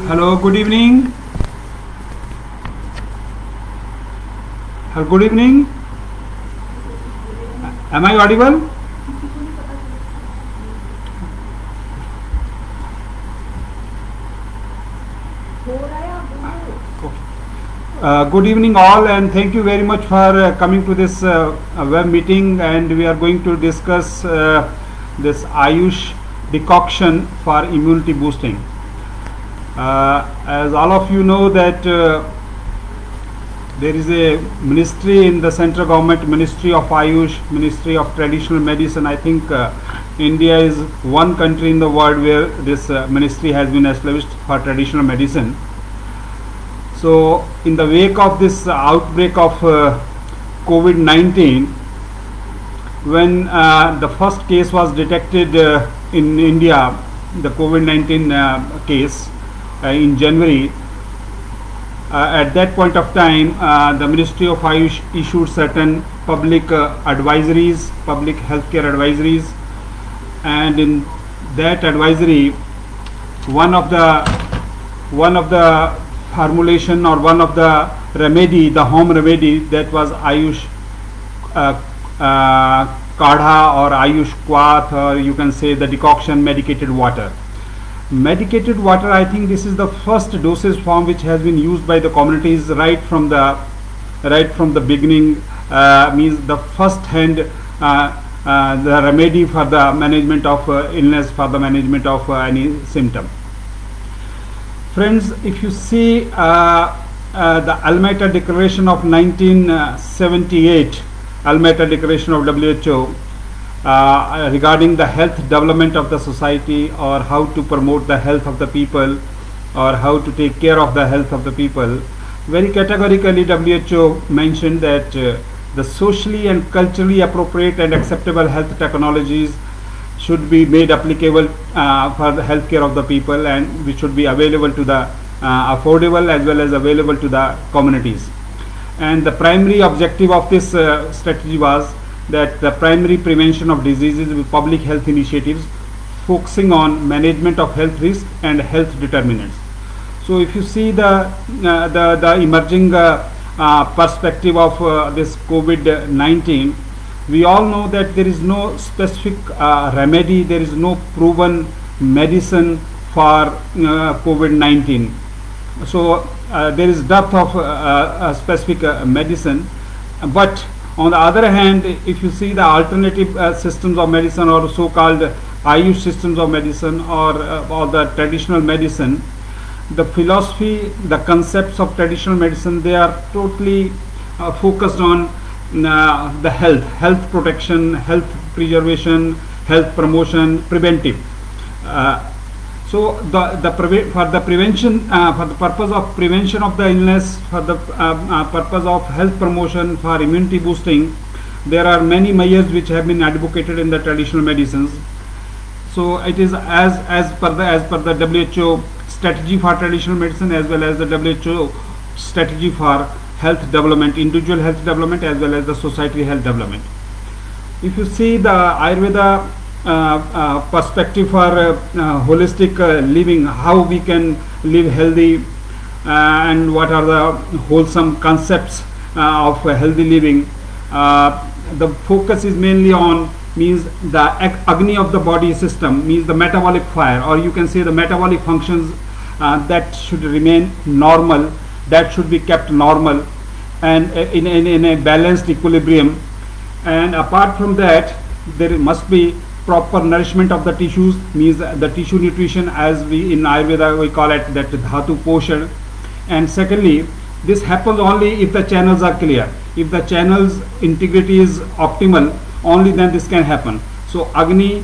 Hello, good evening. Good evening. Am I audible? Good evening all, and thank you very much for coming to this web meeting, and we are going to discuss this Ayush decoction for immunity boosting. As all of you know that there is a ministry in the central government, Ministry of Ayush, Ministry of Traditional Medicine. I think India is one country in the world where this ministry has been established for traditional medicine. So in the wake of this outbreak of COVID-19, when the first case was detected in India, the COVID-19 case in January, at that point of time the Ministry of Ayush issued certain public advisories, public healthcare advisories, and in that advisory one of the formulation or one of the remedy, the home remedy, that was Ayush kadha or Ayush kwath, or you can say the decoction medicated water. Medicated water, I think this is the first dosage form which has been used by the communities right from the beginning, means the first hand the remedy for the management of illness, for the management of any symptom. Friends, if you see the Almaty Declaration of 1978, Almaty Declaration of WHO regarding the health development of the society, or how to promote the health of the people, or how to take care of the health of the people, very categorically WHO mentioned that the socially and culturally appropriate and acceptable health technologies should be made applicable for the healthcare of the people, and which should be available to the affordable as well as available to the communities. And the primary objective of this strategy was that the primary prevention of diseases with public health initiatives focusing on management of health risk and health determinants. So if you see the emerging perspective of this COVID-19, we all know that there is no specific remedy, there is no proven medicine for COVID-19. So there is dearth of a specific medicine. But on the other hand, if you see the alternative systems of medicine, or so-called Ayush systems of medicine, or the traditional medicine, the philosophy, the concepts of traditional medicine, they are totally focused on the health protection, health preservation, health promotion, preventive. So for the purpose of prevention of the illness, for the purpose of health promotion, for immunity boosting, there are many measures which have been advocated in the traditional medicines. So it is as per the WHO strategy for traditional medicine, as well as the WHO strategy for health development, individual health development, as well as the society health development. If you see the Ayurveda perspective for holistic living, how we can live healthy, and what are the wholesome concepts of healthy living, the focus is mainly on, means the Agni of the body system, means the metabolic fire, or you can say the metabolic functions that should remain normal, that should be kept normal and in a balanced equilibrium. And apart from that, there must be proper nourishment of the tissues, means the tissue nutrition, as we in Ayurveda we call it that dhatu poshan. And secondly, this happens only if the channels are clear. If the channels integrity is optimal, only then this can happen. So Agni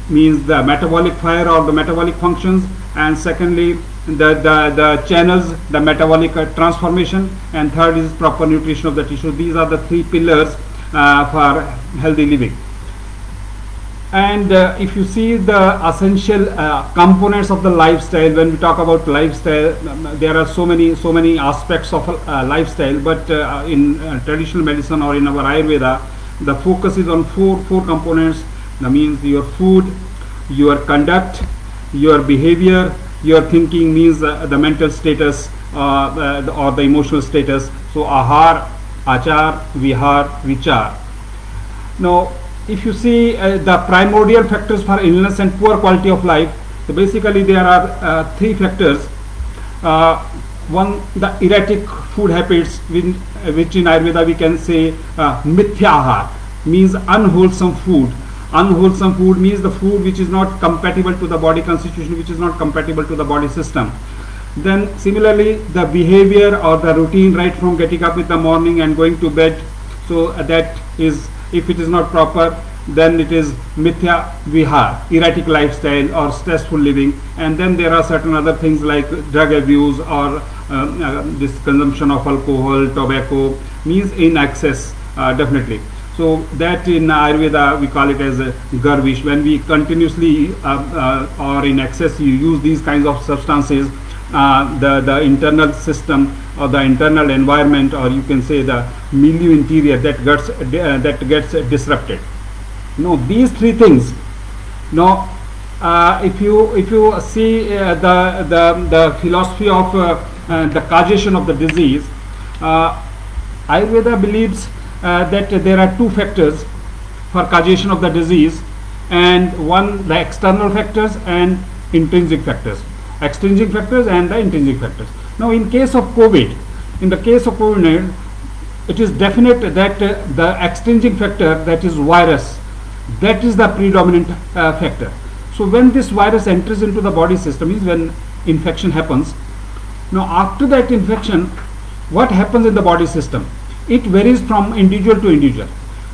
means the metabolic fire or the metabolic functions, and secondly the channels, the metabolic transformation, and third is proper nutrition of the tissue. These are the three pillars for healthy living. And if you see the essential components of the lifestyle, when we talk about lifestyle, there are so many aspects of lifestyle, but in traditional medicine or in our Ayurveda, the focus is on four components. That means your food, your conduct, your behavior, your thinking, means the mental status or the emotional status. So ahar, achar, vihar, vichar. Now if you see the primordial factors for illness and poor quality of life, so basically there are three factors. One, the erratic food habits, which in Ayurveda we can say mithya ahar, means unwholesome food. Unwholesome food means the food which is not compatible to the body constitution, which is not compatible to the body system. Then similarly the behavior or the routine right from getting up in the morning and going to bed, so that is, if it is not proper, then it is mithya vihar, erratic lifestyle or stressful living. And then there are certain other things like drug abuse or this consumption of alcohol, tobacco, means in excess, definitely. So that in Ayurveda we call it as a garvish. When we continuously or in excess you use these kinds of substances, the internal system or the internal environment, or you can say the milieu interior, that gets disrupted. Now these three things. Now if you see the philosophy of the causation of the disease, Ayurveda believes that there are two factors for causation of the disease, and one, the external factors and intrinsic factors. Extrinsic factors and the intrinsic factors. Now in case of COVID, it is definite that the extrinsic factor, that is virus, that is the predominant factor. So when this virus enters into the body system, is when infection happens. Now after that infection, what happens in the body system? It varies from individual to individual.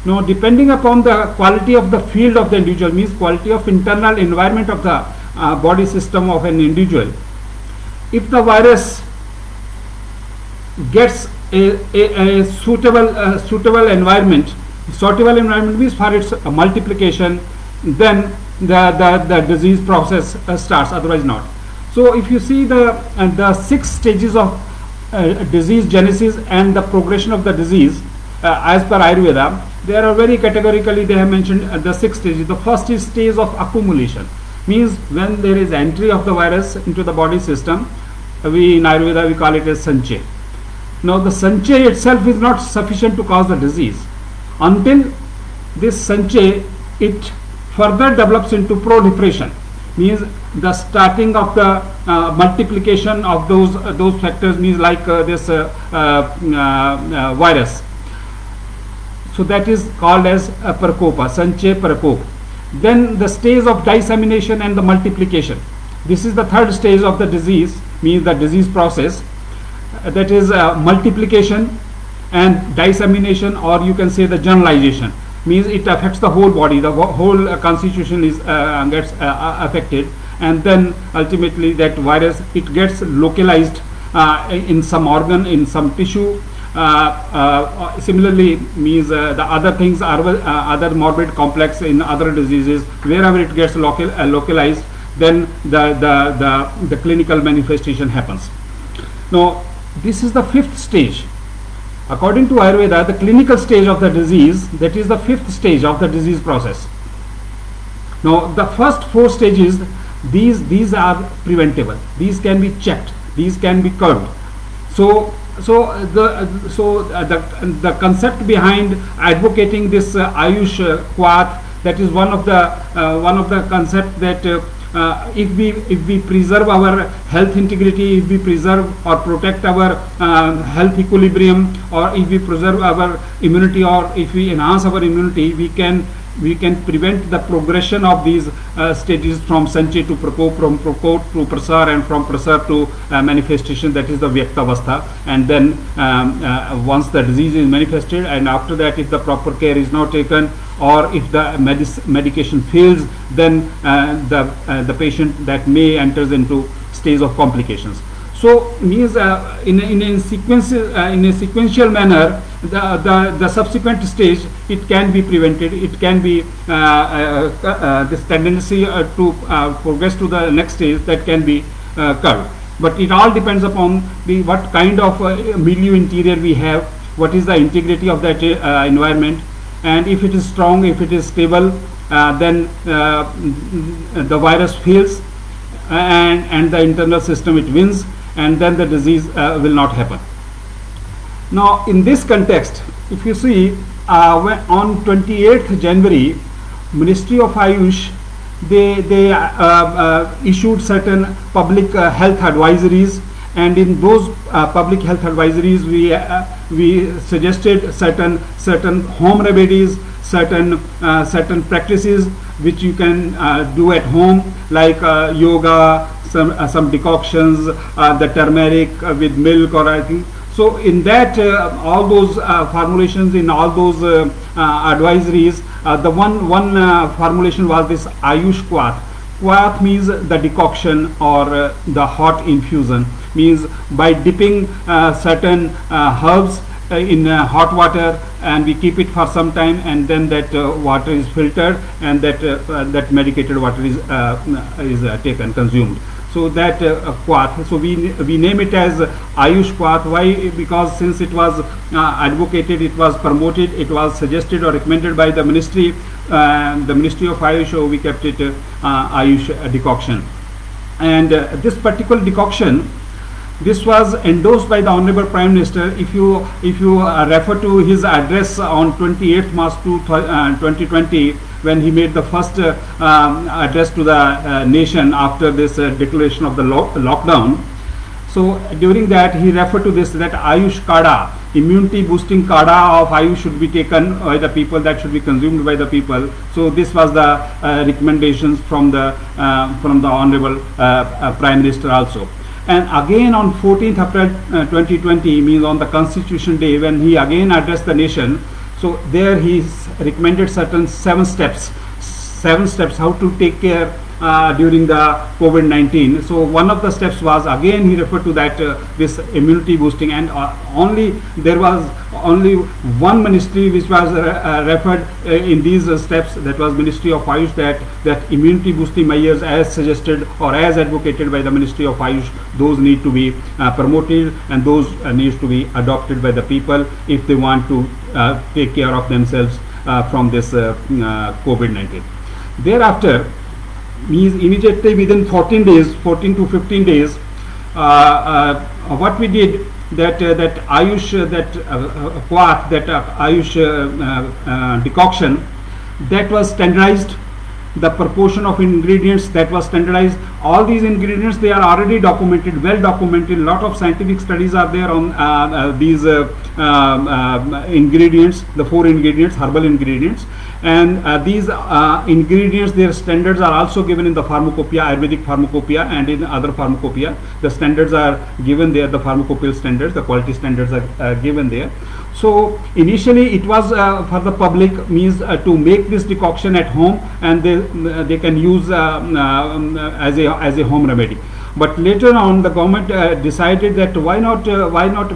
Now depending upon the quality of the field of the individual, means quality of internal environment of the body system of an individual, if the virus gets a suitable environment means for its multiplication, then the disease process starts, otherwise not. So if you see the 6 stages of disease genesis and the progression of the disease, as per Ayurveda, there are very categorically they have mentioned the 6 stages. The first is stage of accumulation, means when there is entry of the virus into the body system, we in Ayurveda we call it as sanchay. Now the sanchay itself is not sufficient to cause the disease. Until this sanchay, it further develops into proliferation, means the starting of the multiplication of those factors, means like this virus. So that is called as prakopa, sanchay prakop. Then the stage of dissemination and the multiplication. This is the third stage of the disease, means the disease process, that is multiplication and dissemination, or you can say the generalization, means it affects the whole body, the whole constitution is gets affected, and then ultimately that virus, it gets localized in some organ, in some tissue. Similarly, means the other things are other morbid complex in other diseases, wherever it gets localized, then the clinical manifestation happens. Now this is the 5th stage. According to Ayurveda, the clinical stage of the disease, that is the 5th stage of the disease process. Now the first 4 stages, these are preventable, these can be checked, these can be curbed. So the concept behind advocating this Ayush Kwath, that is one of the concept that if we preserve our health integrity, if we preserve or protect our health equilibrium, or if we preserve our immunity, or if we enhance our immunity, we can we can prevent the progression of these stages from Sanchit to Prakop, from Prakop to Prasar, and from Prasar to manifestation, that is the Vyaktavastha. And then once the disease is manifested, and after that if the proper care is not taken, or if the medication fails, then the patient that may enters into stage of complications. So means in a sequential manner, the subsequent stage, it can be prevented. It can be this tendency to progress to the next stage, that can be curbed. But it all depends upon what kind of milieu interior we have, what is the integrity of that environment, and if it is strong, if it is stable, then the virus fails, and the internal system it wins, and then the disease will not happen. Now in this context, if you see, on 28th January, Ministry of Ayush, they issued certain public health advisories, and in those public health advisories we suggested certain home remedies, certain practices which you can do at home, like yoga, some decoctions, the turmeric with milk, or I think. So in that all those formulations, in all those advisories, the one formulation was this Ayush Quath. Quath means the decoction, or the hot infusion, means by dipping certain herbs in hot water, and we keep it for some time, and then that water is filtered, and that medicated water is taken, consumed. So that Quath, so we name it as Ayush Quath. Why? Because since it was advocated, it was promoted, it was suggested or recommended by the Ministry of Ayush, so we kept it Ayush decoction. And this particular decoction, this was endorsed by the Honorable Prime Minister. If you refer to his address on 28th March 2020, when he made the first address to the nation after this declaration of the lockdown. So during that he referred to this, that Ayush Kada, immunity boosting Kada of Ayush should be taken by the people, that should be consumed by the people. So this was the recommendations from the Honorable Prime Minister also. And again on 14th April 2020, means on the Constitution Day, when he again addressed the nation, so there he recommended certain seven steps how to take care during the COVID-19. So one of the steps was, again he referred to that this immunity boosting, and there was only one ministry which was referred in these steps, that was Ministry of Ayush, that immunity boosting measures as suggested or as advocated by the Ministry of Ayush, those need to be promoted, and those needs to be adopted by the people if they want to take care of themselves from this COVID-19. Thereafter, means immediately within 14 to 15 days, what we did, that Ayush, Quath, that Ayush decoction, that was standardized. The proportion of ingredients, that was standardized. All these ingredients, they are already documented, well documented. A lot of scientific studies are there on these ingredients, the 4 ingredients, herbal ingredients. And these ingredients, their standards are also given in the pharmacopoeia, Ayurvedic pharmacopoeia, and in other pharmacopoeia. The standards are given there, the pharmacopoeial standards, the quality standards are given there. So initially it was for the public, means to make this decoction at home, and they can use as a home remedy. But later on, the government decided that why not,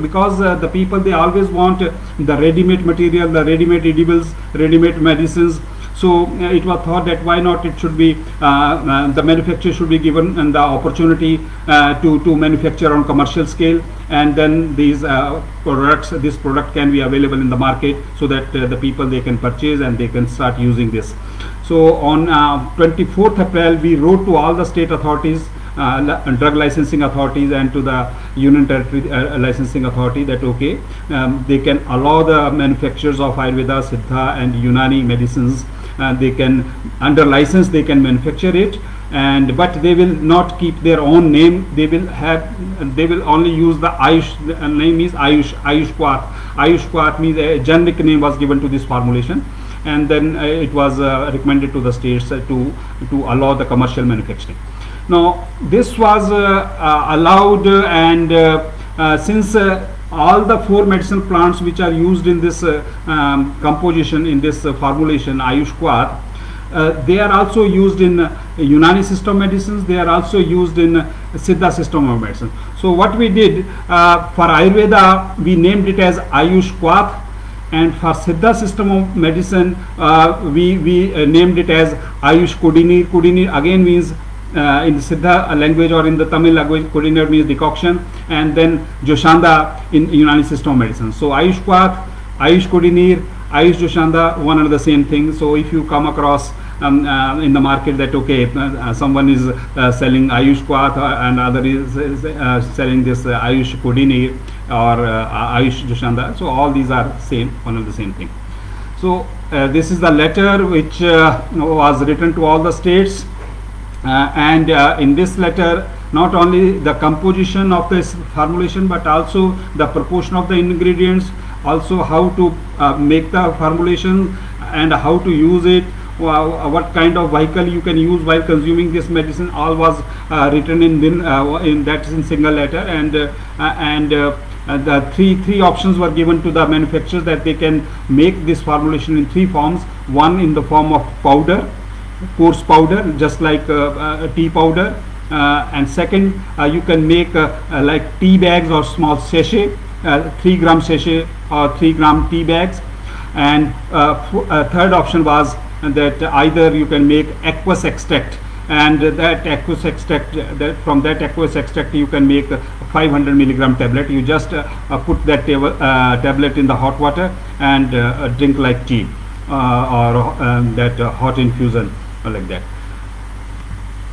because the people, they always want the ready-made material, the ready-made edibles, ready-made medicines. So it was thought that why not, it should be the manufacturer should be given the opportunity to manufacture on commercial scale, and then these this product can be available in the market, so that the people, they can purchase and they can start using this. So on 24th April, we wrote to all the state authorities, drug licensing authorities, and to the Union Territory licensing authority, that okay, they can allow the manufacturers of Ayurveda, Siddha and Unani medicines, they can, under license, they can manufacture it, but they will not keep their own name. They will only use the Ayush, name is Ayush Quath. Ayush Quath means a generic name was given to this formulation. and then it was recommended to the states to allow the commercial manufacturing. Now this was allowed, and since all the 4 medicinal plants which are used in this composition, in this formulation Ayush Quath, they are also used in Unani system of medicines, they are also used in Siddha system of medicine. So what we did for Ayurveda, we named it as Ayush Quath, and for Siddha system of medicine we named it as Ayush Kudinir. Kudinir again means in the Siddha language or in the Tamil language, Kudinir means decoction, and then Joshanda in Unani system of medicine. So Ayush Quath, Ayush Kudinir, Ayush Joshanda, one and the same thing. So if you come across in the market that okay, someone is selling Ayush Quath and other is selling this Ayush Kudinir or Ayush Joshanda, so all these are same, one and the same thing. So this is the letter which was written to all the states, and in this letter not only the composition of this formulation but also the proportion of the ingredients, also how to make the formulation and how to use it, what kind of vehicle you can use while consuming this medicine, all was written in that in single letter, and the three options were given to the manufacturers that they can make this formulation in 3 forms. One in the form of powder, coarse powder, just like tea powder, and second you can make like tea bags or small sachet, 3 gram sachet or 3 gram tea bags, and third option was that either you can make aqueous extract, and that aqueous extract, from that aqueous extract you can make 500 milligram tablet. You just put that tablet in the hot water and drink like tea or that hot infusion like that.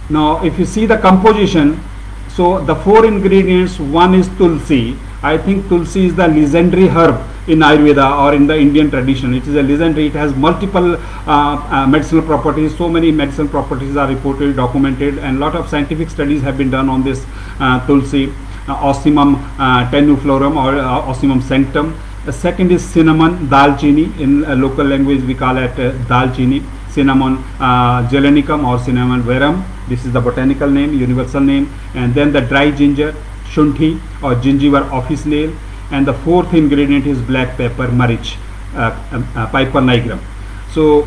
Now if you see the composition, so the 4 ingredients, one is tulsi. I think tulsi is the legendary herb in Ayurveda or in the Indian tradition. It is a legendary, it has multiple medicinal properties. So many medicinal properties are reported, documented, and lot of scientific studies have been done on this tulsi. Ocimum tenuiflorum or Ocimum sanctum. The second is cinnamon, dalchini. In local language we call it dalchini. Cinnamon gelanicum or cinnamon verum. This is the botanical name, universal name. And then the dry ginger, shunthi or gingiva officinale. And the 4th ingredient is black pepper, marich, Piper nigrum. So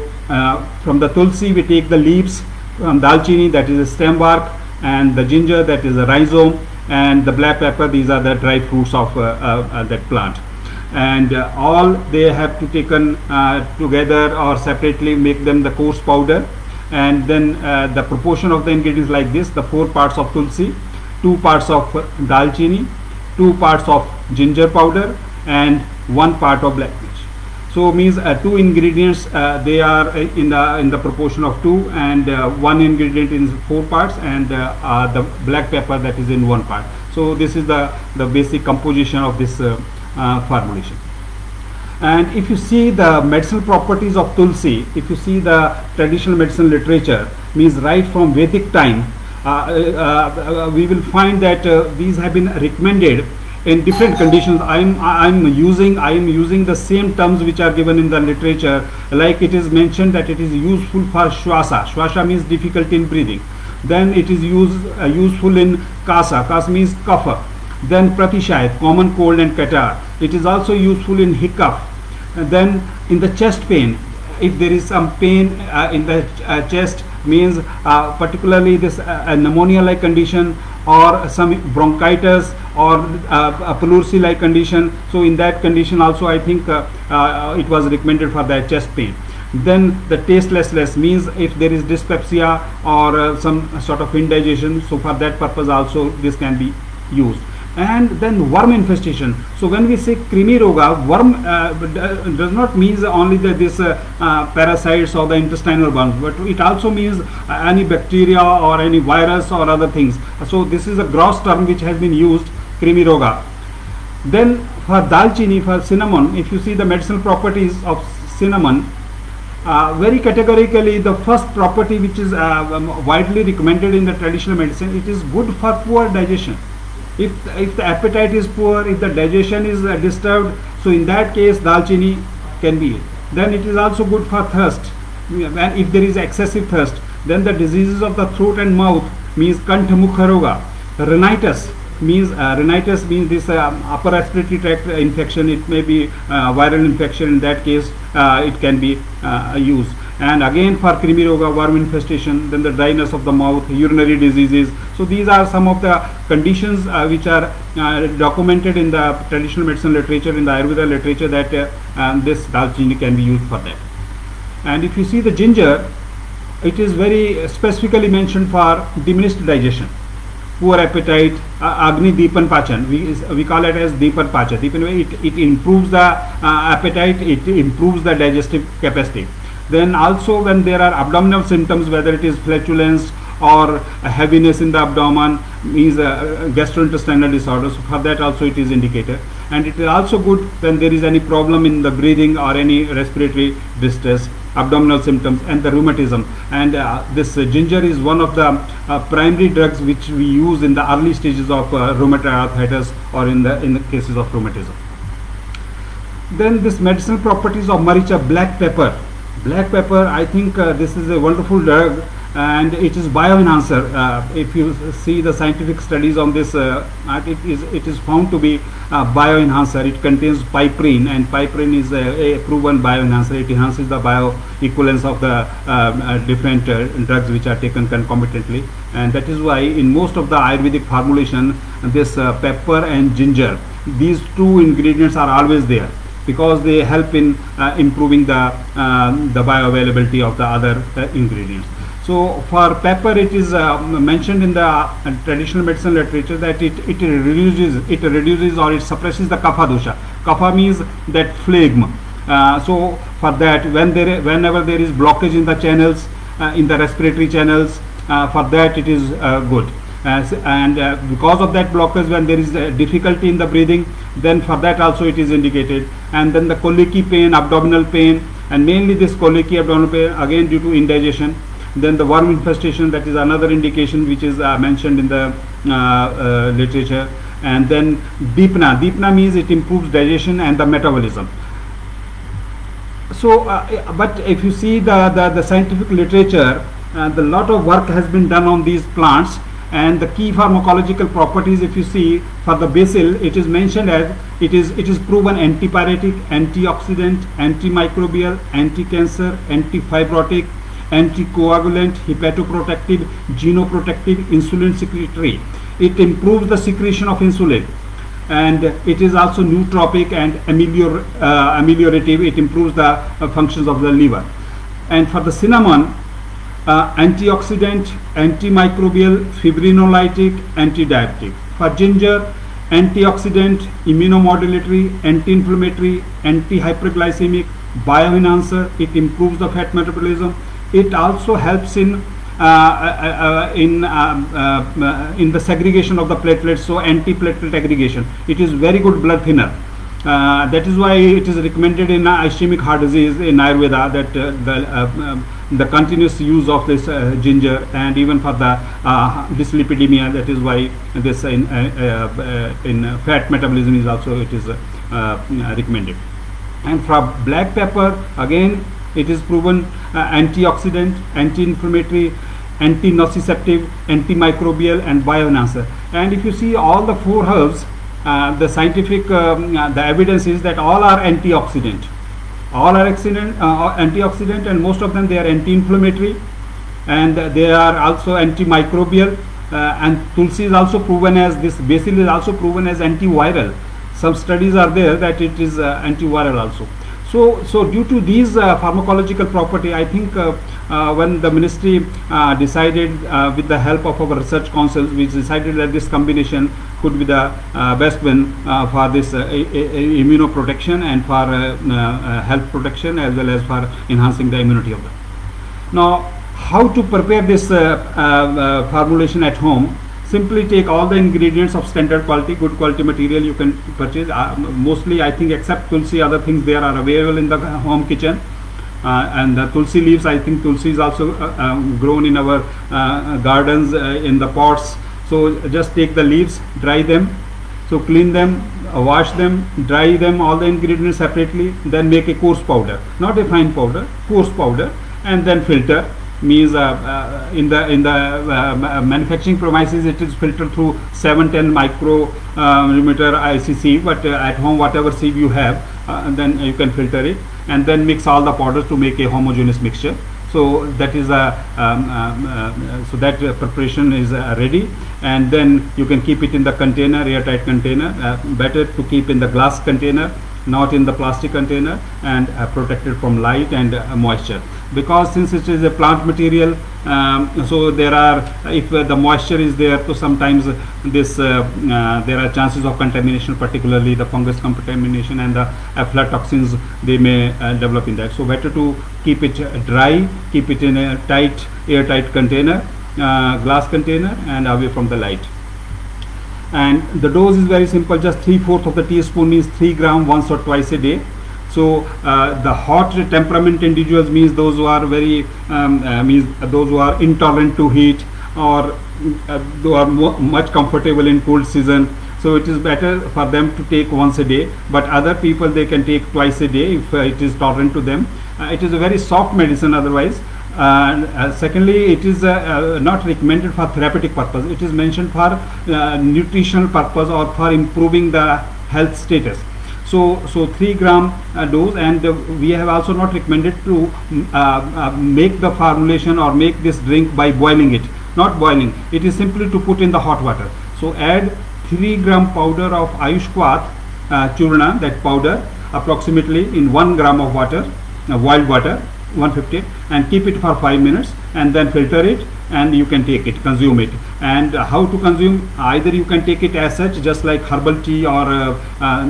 from the tulsi we take the leaves, from dalchini that is a stem bark, and the ginger that is a rhizome, and the black pepper, these are the dry fruits of that plant. And all they have to taken together or separately, make them the coarse powder, and then the proportion of the ingredients like this: the 4 parts of tulsi, 2 parts of dalchini, 2 parts of ginger powder, and 1 part of black peach. So means 2 ingredients they are in the proportion of 2, and 1 ingredient in 4 parts, and the black pepper that is in 1 part. So this is the basic composition of this formulation. And if you see the medicinal properties of tulsi, if you see the traditional medicine literature, means right from Vedic time, we will find that these have been recommended in different conditions. I am using the same terms which are given in the literature. Like it is mentioned that it is useful for shwasa. Shwasa means difficulty in breathing. Then it is useful in kasa. Kasa means kapha. Then pratishayat, common cold and catarrh. It is also useful in hiccup. And then in the chest pain, if there is some pain in the chest, means particularly this pneumonia like condition or some bronchitis or a pleurisy like condition. So in that condition also I think it was recommended for that chest pain. Then the tastelessness means if there is dyspepsia or some sort of indigestion, so for that purpose also this can be used. And then worm infestation. So when we say krimi roga, worm does not mean only that this parasites or the intestinal worms, but it also means any bacteria or any virus or other things. So this is a gross term which has been used, krimi roga. Then for dalchini, for cinnamon, if you see the medicinal properties of cinnamon, very categorically the first property which is widely recommended in the traditional medicine, it is good for poor digestion. If the appetite is poor, if the digestion is disturbed, so in that case dalchini can be used. Then it is also good for thirst. When if there is excessive thirst, then the diseases of the throat and mouth means kantha mukha roga. Rhinitis means this upper respiratory tract infection. It may be viral infection. In that case, it can be used. And again for krimi roga, worm infestation, then the dryness of the mouth, urinary diseases. So these are some of the conditions which are documented in the traditional medicine literature, in the Ayurveda literature, that this dalchini can be used for that. And if you see the ginger, it is very specifically mentioned for diminished digestion, poor appetite, Agni Deepan Pachan. We call it as Deepan Pacha. It improves the appetite, it improves the digestive capacity. Then also when there are abdominal symptoms, whether it is flatulence or heaviness in the abdomen, means gastrointestinal disorders, for that also it is indicated. And it is also good when there is any problem in the breathing or any respiratory distress, abdominal symptoms, and the rheumatism. And this ginger is one of the primary drugs which we use in the early stages of rheumatoid arthritis or in the cases of rheumatism. Then this medicinal properties of maricha, black pepper. Black pepper, I think this is a wonderful drug, and it is bioenhancer. If you see the scientific studies on this, it is found to be bioenhancer. It contains piperine, and piperine is a proven bioenhancer. It enhances the bioequivalence of the different drugs which are taken concomitantly, and that is why in most of the Ayurvedic formulation, this pepper and ginger, these two ingredients are always there, because they help in improving the bioavailability of the other ingredients. So for pepper, it is mentioned in the traditional medicine literature that it reduces or it suppresses the kapha dosha. Kapha means that phlegm. So for that, whenever there is blockage in the channels, in the respiratory channels, for that it is good. Because of that blockage, when there is difficulty in the breathing, then for that also it is indicated. And then the colicky pain, abdominal pain, and mainly this colicky abdominal pain, again due to indigestion. Then the worm infestation, that is another indication which is mentioned in the literature. And then deepna means it improves digestion and the metabolism. So but if you see the scientific literature, the lot of work has been done on these plants. And the key pharmacological properties, if you see, for the basil, it is mentioned as it is proven antipyretic, antioxidant, antimicrobial, anti-cancer, anti-fibrotic, anticoagulant, hepatoprotective, genoprotective, insulin secretory. It improves the secretion of insulin, and it is also nootropic and ameliorative. It improves the functions of the liver. And for the cinnamon, antioxidant, antimicrobial, fibrinolytic, antidiabetic. For ginger, antioxidant, immunomodulatory, anti-inflammatory, anti-hyperglycemic, bioenhancer. It improves the fat metabolism. It also helps in the segregation of the platelets, so anti-platelet aggregation. It is very good blood thinner. That is why it is recommended in ischemic heart disease in Ayurveda that the continuous use of this ginger, and even for the dyslipidemia, that is why this in fat metabolism is also it is recommended. And for black pepper, again it is proven antioxidant, anti-inflammatory, anti-nociceptive, antimicrobial, and bioenhancer. And if you see all the four herbs, the scientific the evidence is that all are antioxidant. All are antioxidant, and most of them they are anti-inflammatory, and they are also antimicrobial. And tulsi is also proven as, this basil is also proven as antiviral. Some studies are there that it is antiviral also. So due to these pharmacological property, I think when the ministry decided with the help of our research councils, which decided that this combination could be the best one for this immunoprotection and for health protection, as well as for enhancing the immunity of them. Now, how to prepare this formulation at home? Simply take all the ingredients of standard quality, good quality material you can purchase. Mostly, I think, except tulsi, other things there are available in the home kitchen. And the tulsi leaves, I think tulsi is also grown in our gardens in the pots. So just take the leaves, dry them, So clean them, wash them, dry them, all the ingredients separately, then make a coarse powder, not a fine powder, coarse powder, and then filter. Means in the manufacturing premises it is filtered through 710 micrometer ICC, but at home whatever sieve you have, then you can filter it, and then mix all the powders to make a homogeneous mixture. So that is so that preparation is ready, and then you can keep it in the container, airtight container. Better to keep in the glass container, not in the plastic container, and protected from light and moisture, because since it is a plant material, so there are, if the moisture is there, so sometimes this there are chances of contamination, particularly the fungus contamination and the aflatoxins, they may develop in that. So better to keep it dry, keep it in a tight airtight container, glass container, and away from the light. And the dose is very simple, just 3/4 of the teaspoon, means 3 gram once or twice a day. So the hot temperament individuals, means those who are very means those who are intolerant to heat, or who are much comfortable in cold season, so it is better for them to take once a day. But other people, they can take twice a day if it is tolerant to them. It is a very soft medicine otherwise. Secondly, it is not recommended for therapeutic purpose. It is mentioned for nutritional purpose or for improving the health status. So 3 gram dose, and we have also not recommended to make the formulation or make this drink by boiling it. Not boiling, it is simply to put in the hot water. So add 3 gram powder of Ayushkwath churna, that powder, approximately in 1 gram of water, boiled water, 150, and keep it for 5 minutes, and then filter it, and you can take it, consume it. And how to consume? Either you can take it as such, just like herbal tea or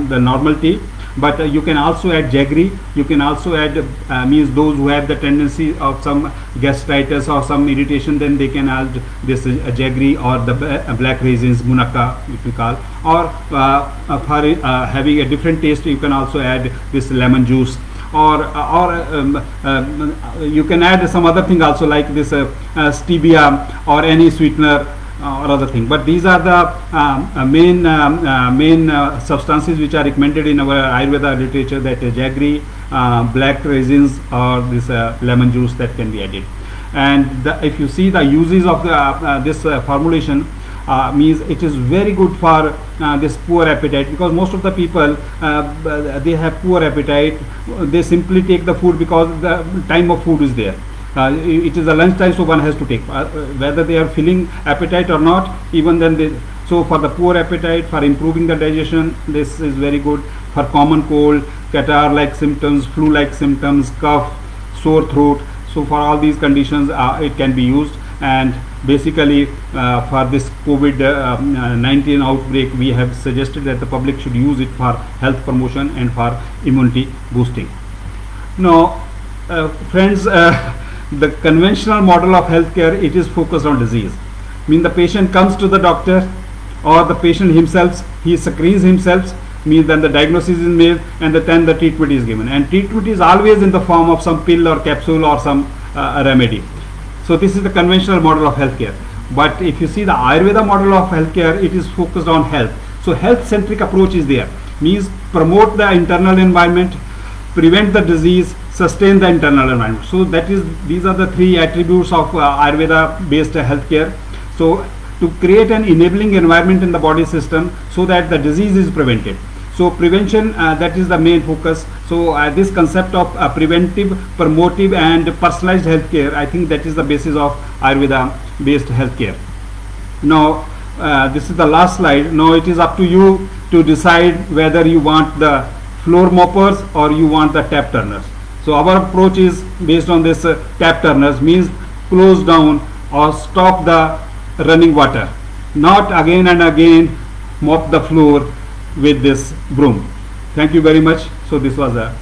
the normal tea, but you can also add jaggery. You can also add means those who have the tendency of some gastritis or some irritation, then they can add this jaggery or the black raisins, munakka, if we call, or for having a different taste, you can also add this lemon juice, or you can add some other thing also, like this stevia or any sweetener or other thing. But these are the main substances which are recommended in our Ayurveda literature, that jaggery, black raisins, or this lemon juice that can be added. And if you see the uses of the this formulation, means it is very good for this poor appetite, because most of the people they have poor appetite. They simply take the food because the time of food is there. It is a lunch time, so one has to take, whether they are feeling appetite or not, even then they. So for the poor appetite, for improving the digestion, this is very good. For common cold, catarrh like symptoms, flu like symptoms, cough, sore throat, so for all these conditions it can be used. And basically for this COVID-19 outbreak, we have suggested that the public should use it for health promotion and for immunity boosting. Now friends, the conventional model of healthcare, it is focused on disease. I mean, the patient comes to the doctor, or the patient himself, he screens himself, means then the diagnosis is made, and then the treatment is given. And treatment is always in the form of some pill or capsule or some remedy. So this is the conventional model of healthcare. But if you see the Ayurveda model of healthcare, it is focused on health. So health-centric approach is there. Means promote the internal environment, prevent the disease, sustain the internal environment. So that is, these are the 3 attributes of Ayurveda-based healthcare. So to create an enabling environment in the body system so that the disease is prevented. So prevention, that is the main focus. So this concept of preventive, promotive, and personalized healthcare, I think that is the basis of Ayurveda-based healthcare. Now this is the last slide. Now it is up to you to decide whether you want the floor moppers or you want the tap turners. So our approach is based on this tap turners, means close down or stop the running water, not again and again mop the floor with this broom. Thank you very much. So this was a